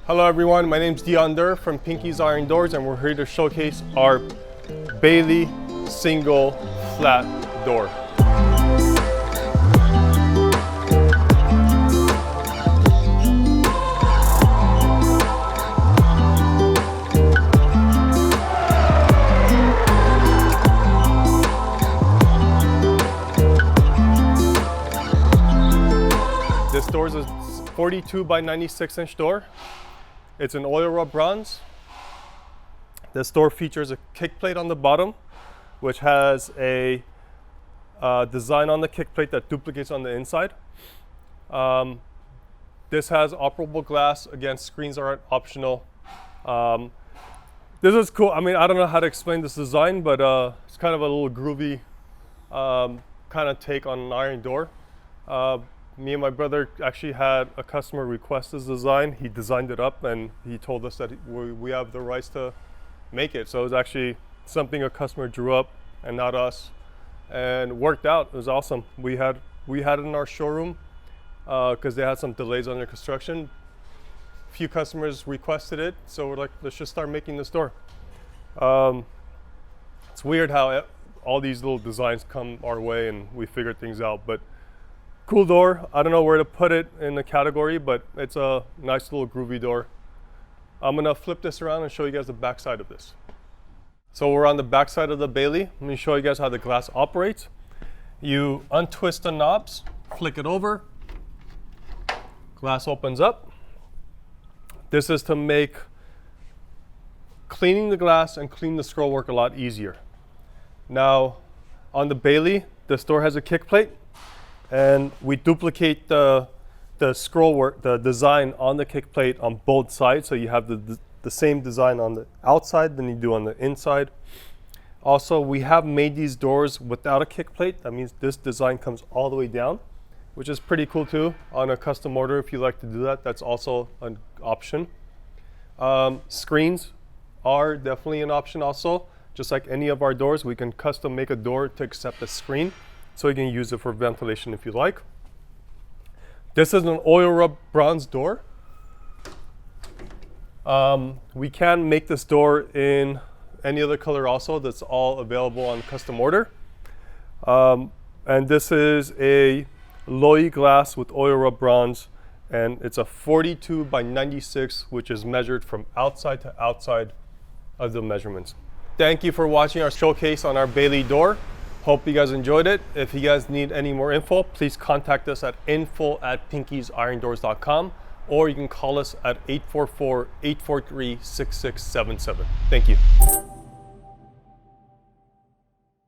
Hello everyone, my name is Dion Durr from Pinky's Iron Doors, and we're here to showcase our Baily Single flat door. This door is a 42 by 96 inch door. It's an oil rub bronze. This door features a kick plate on the bottom, which has a design on the kick plate that duplicates on the inside. This has operable glass. Again, screens are optional. This is cool. I mean, I don't know how to explain this design, but it's kind of a little groovy kind of take on an iron door. Me and my brother actually had a customer request this design. He designed it up and he told us that we have the rights to make it. So it was actually something a customer drew up and not us, and worked out. It was awesome. We had it in our showroom because they had some delays on their construction. A few customers requested it, so we're like, let's just start making this door. It's weird how all these little designs come our way and we figure things out, but cool door. I don't know where to put it in the category, but it's a nice little groovy door. I'm gonna flip this around and show you guys the back side of this. So we're on the back side of the Baily. Let me show you guys how the glass operates. You untwist the knobs, flick it over, glass opens up. This is to make cleaning the glass and clean the scroll work a lot easier. Now, on the Baily, this door has a kick plate, and we duplicate the scroll work, the design on the kick plate on both sides, so you have the same design on the outside than you do on the inside. Also, we have made these doors without a kick plate. That means this design comes all the way down, which is pretty cool too. On a custom order, if you like to do that, that's also an option. Screens are definitely an option also. Just like any of our doors, we can custom make a door to accept a screen, so you can use it for ventilation if you like. This is an oil rub bronze door. We can make this door in any other color also. That's all available on custom order. And this is a Loy glass with oil rub bronze, and it's a 42 by 96, which is measured from outside to outside of the measurements. Thank you for watching our showcase on our Baily door. Hope you guys enjoyed it. If you guys need any more info, please contact us at info@pinkysirondors.com, or you can call us at 844-843-6677. Thank you.